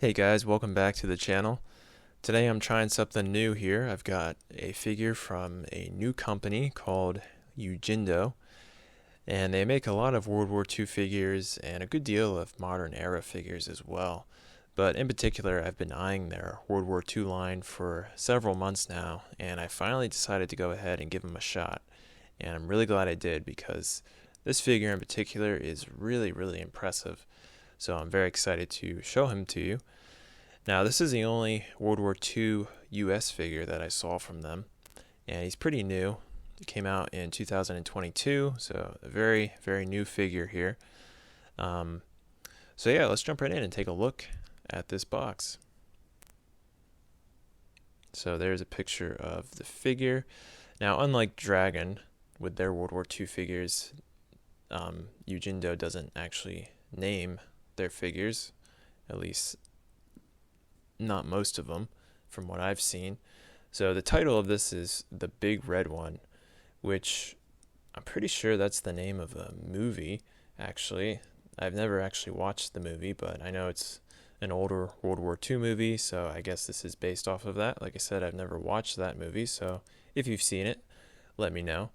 Hey guys, welcome back to the channel. Today I'm trying something new here. I've got a figure from a new company called Ujindou, and they make a lot of World War II figures and a good deal of modern era figures as well. But in particular, I've been eyeing their World War II line for several months now, and I finally decided to go ahead and give them a shot. And I'm really glad I did because this figure in particular is really impressive. So I'm very excited to show him to you. Now, this is the only World War II US figure that I saw from them, and he's pretty new. It came out in 2022, so a very new figure here. So yeah, let's jump right in and take a look at this box. So there's a picture of the figure. Now, unlike Dragon with their World War II figures, Ujindou doesn't actually name their figures, at least not most of them from what I've seen. So the title of this is The Big Red One, which I'm pretty sure that's the name of a movie, actually. I've never actually watched the movie, but I know it's an older World War II movie, so I guess this is based off of that. Like I said, I've never watched that movie, so if you've seen it, let me know.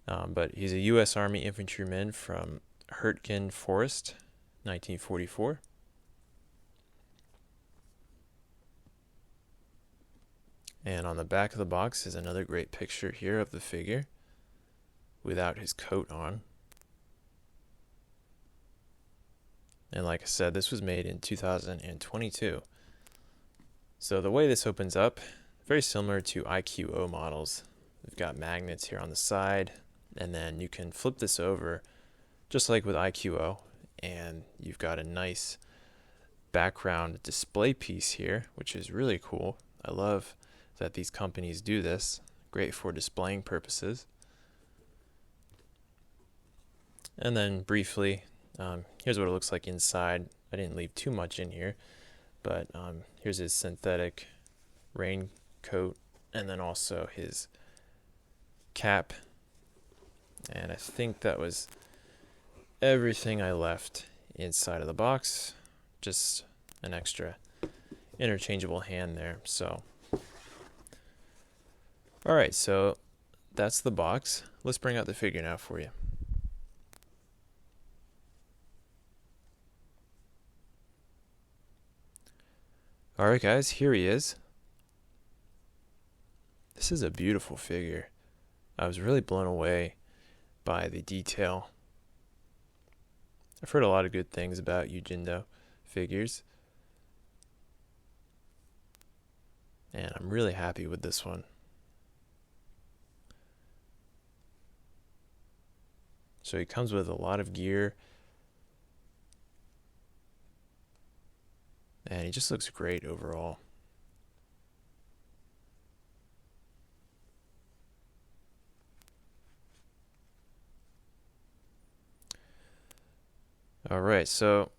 But he's a U.S. Army infantryman from Hurtgen Forest, 1944. And on the back of the box is another great picture here of the figure without his coat on. And like I said, this was made in 2022. So the way this opens up, very similar to IQO models. We've got magnets here on the side, and then you can flip this over just like with IQO, and you've got a nice background display piece here, which is really cool. I love that these companies do this. Great for displaying purposes. And then briefly, here's what it looks like inside. I didn't leave too much in here, but here's his synthetic raincoat, and then also his cap. And I think that was everything I left inside of the box. Just an extra interchangeable hand there. So alright, so that's the box. Let's bring out the figure now for you. Alright guys, here he is. This is a beautiful figure. I was really blown away by the detail. I've heard a lot of good things about Ujindou figures, and I'm really happy with this one. So he comes with a lot of gear, and he just looks great overall. Alright, so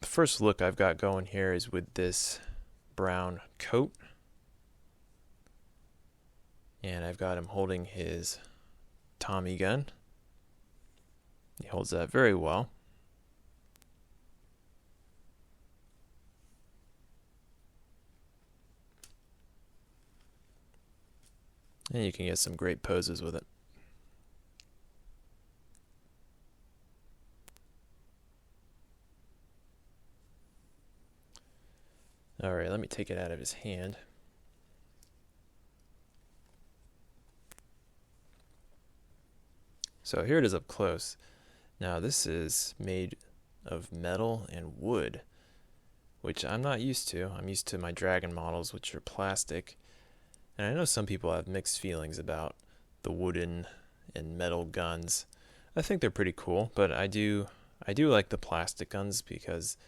the first look I've got going here is with this brown coat. And I've got him holding his Tommy gun. He holds that very well. And you can get some great poses with it. Alright, let me take it out of his hand. So here it is up close. Now this is made of metal and wood, which I'm not used to. I'm used to my Dragon models, which are plastic. And I know some people have mixed feelings about the wooden and metal guns. I think they're pretty cool, but I do like the plastic guns because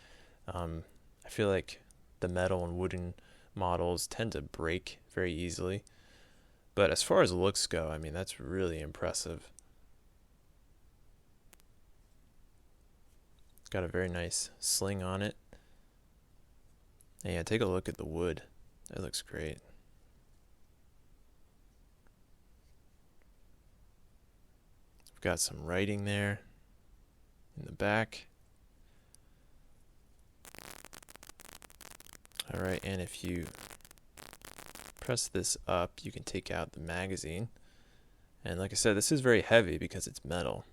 I feel like the metal and wooden models tend to break very easily. But as far as looks go, I mean, that's really impressive. Got a very nice sling on it. And yeah, take a look at the wood. That looks great. We've got some writing there in the back. Alright, and if you press this up, you can take out the magazine. And like I said, this is very heavy because it's metal.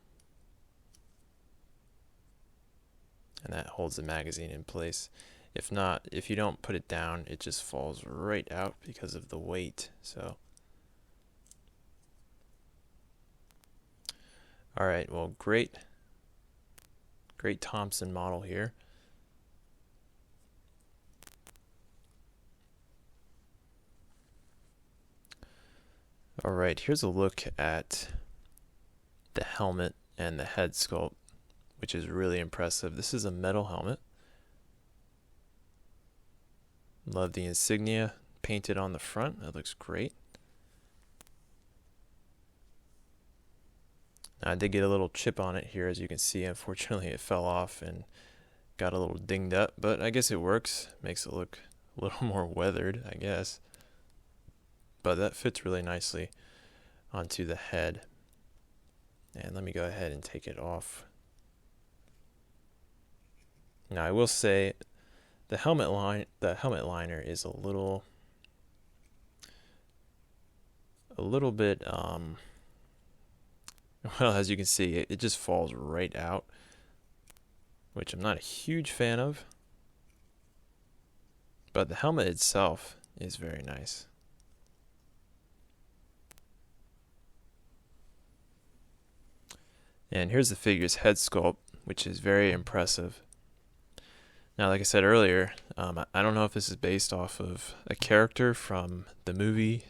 And that holds the magazine in place. If not, if you don't put it down, it just falls right out because of the weight. So, alright, well, great Thompson model here. Alright, here's a look at the helmet and the head sculpt, which is really impressive. This is a metal helmet. Love the insignia painted on the front. That looks great. I did get a little chip on it here, as you can see. Unfortunately, it fell off and got a little dinged up, but I guess it works. Makes it look a little more weathered, I guess. But that fits really nicely onto the head. And let me go ahead and take it off. Now I will say the helmet liner is a little bit well, as you can see, it just falls right out, which I'm not a huge fan of. But the helmet itself is very nice. And here's the figure's head sculpt, which is very impressive. Now, like I said earlier, I don't know if this is based off of a character from the movie,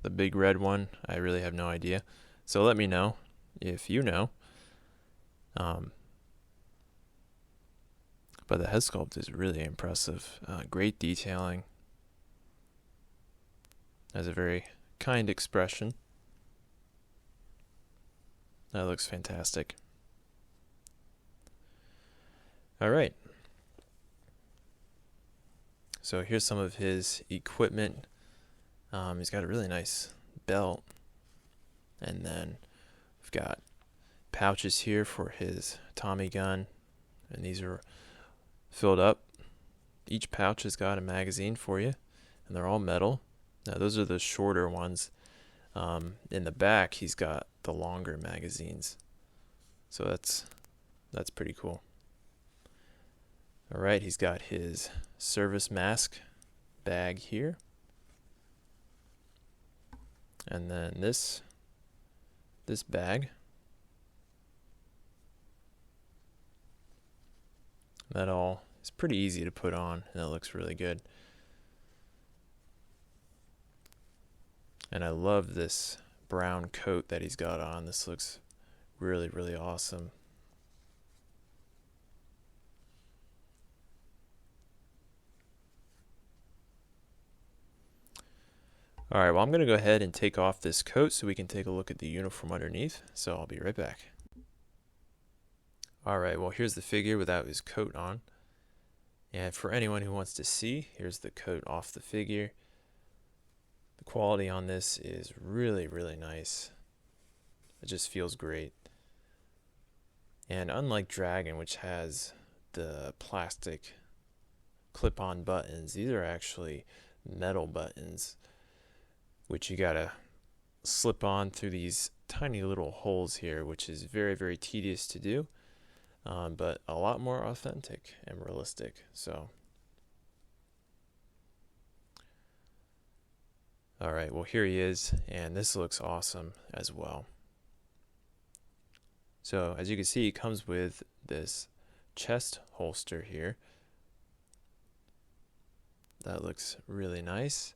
the big red one. I really have no idea. So let me know if you know. But the head sculpt is really impressive. Great detailing. Has a very kind expression. That looks fantastic. Alright. So here's some of his equipment. He's got a really nice belt. And then we've got pouches here for his Tommy gun. And these are filled up. Each pouch has got a magazine for you. And they're all metal. Now those are the shorter ones. In the back, he's got the longer magazines. So that's pretty cool. Alright, he's got his service mask bag here. And then this bag. That all is pretty easy to put on, and it looks really good. And I love this brown coat that he's got on. This looks really, really awesome. Alright, well, I'm going to go ahead and take off this coat so we can take a look at the uniform underneath. So I'll be right back. Alright, well, here's the figure without his coat on. And for anyone who wants to see, here's the coat off the figure. The quality on this is really, really nice. It just feels great. And unlike Dragon, which has the plastic clip-on buttons, these are actually metal buttons, which you gotta slip on through these tiny little holes here, which is very, very tedious to do, but a lot more authentic and realistic. So, alright, well, here he is, and this looks awesome as well. So, as you can see, it comes with this chest holster here. That looks really nice.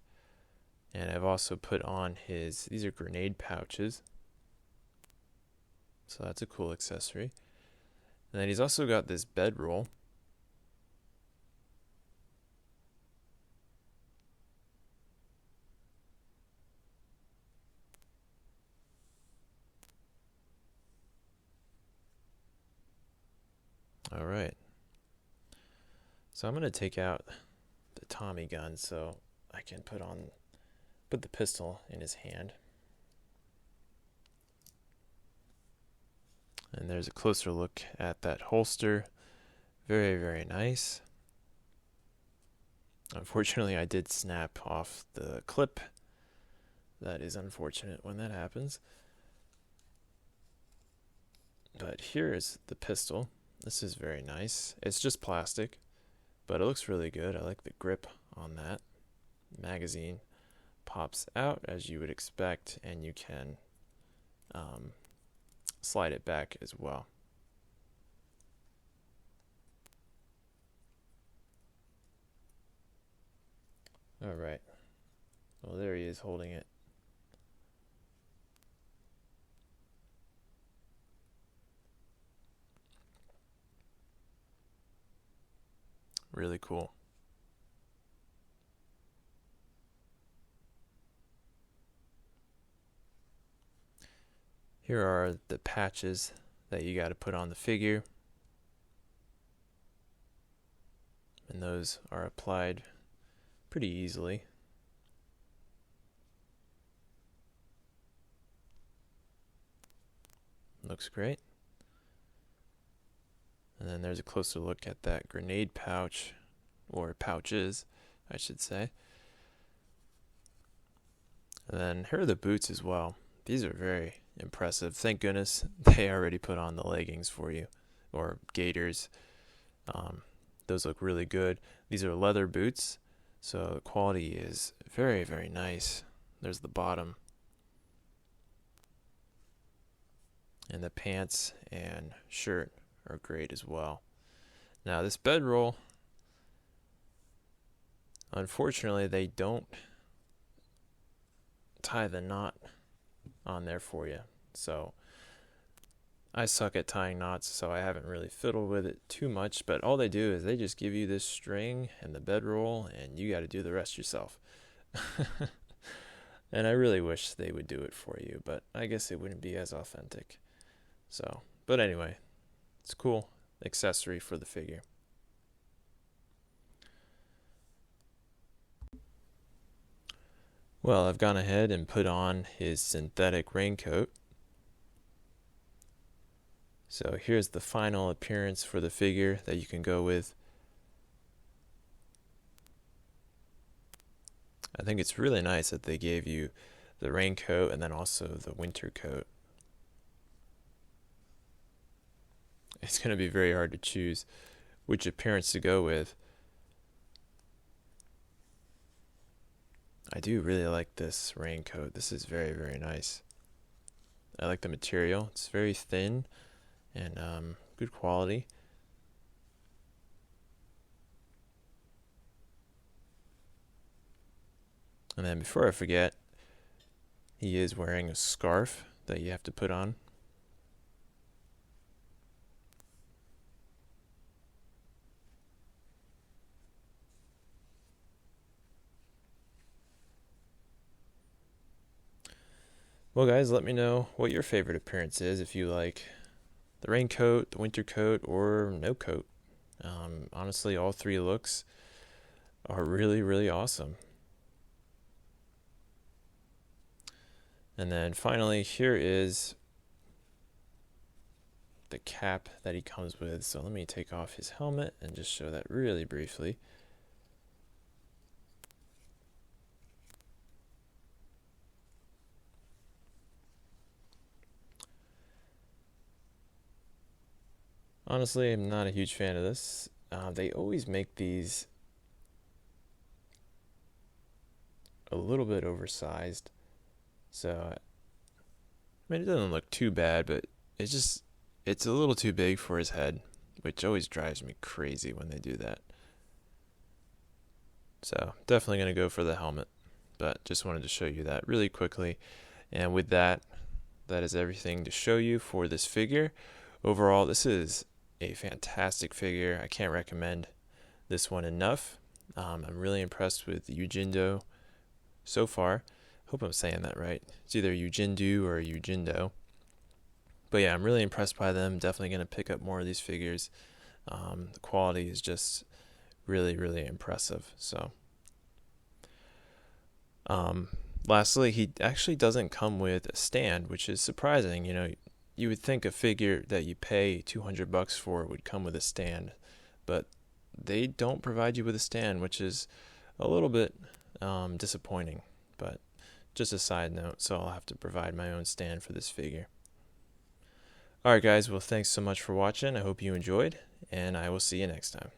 And I've also put on these are grenade pouches. So that's a cool accessory. And then he's also got this bedroll. Alright. So I'm going to take out the Tommy gun so I can put the pistol in his hand. And there's a closer look at that holster. Very, very nice. Unfortunately, I did snap off the clip. That is unfortunate when that happens. But here is the pistol. This is very nice. It's just plastic, but it looks really good. I like the grip on that. Magazine pops out as you would expect, and you can slide it back as well. All right. Well, there he is holding it. Really cool. Here are the patches that you got to put on the figure, and those are applied pretty easily. Looks great. And then there's a closer look at that grenade pouch, or pouches, I should say. And then here are the boots as well. These are very impressive. Thank goodness they already put on the leggings for you, or gaiters. Those look really good. These are leather boots, so the quality is very, very nice. There's the bottom. And the pants and shirt are great as well. Now this bedroll, unfortunately they don't tie the knot on there for you. So I suck at tying knots, so I haven't really fiddled with it too much, but all they do is they just give you this string and the bedroll, and you got to do the rest yourself. And I really wish they would do it for you, but I guess it wouldn't be as authentic. So, but anyway, it's a cool accessory for the figure. Well, I've gone ahead and put on his synthetic raincoat. So here's the final appearance for the figure that you can go with. I think it's really nice that they gave you the raincoat and then also the winter coat. It's going to be very hard to choose which appearance to go with. I do really like this raincoat. This is very, very nice. I like the material. It's very thin and good quality. And then before I forget, he is wearing a scarf that you have to put on. Well, guys, let me know what your favorite appearance is, if you like the raincoat, the winter coat, or no coat. Honestly, all three looks are really, really awesome. And then finally, here is the cap that he comes with. So let me take off his helmet and just show that really briefly. Honestly, I'm not a huge fan of this. They always make these a little bit oversized. So, I mean, it doesn't look too bad, but it's a little too big for his head, which always drives me crazy when they do that. So, definitely going to go for the helmet, but just wanted to show you that really quickly. And with that, that is everything to show you for this figure. Overall, this is a fantastic figure. I can't recommend this one enough. I'm really impressed with Ujindou so far. Hope I'm saying that right. It's either Ujindou or Ujindou. But yeah, I'm really impressed by them. Definitely going to pick up more of these figures. The quality is just really, really impressive. So, lastly, he actually doesn't come with a stand, which is surprising. You know, you would think a figure that you pay $200 for would come with a stand, but they don't provide you with a stand, which is a little bit disappointing, but just a side note, so I'll have to provide my own stand for this figure. Alright guys, well thanks so much for watching. I hope you enjoyed, and I will see you next time.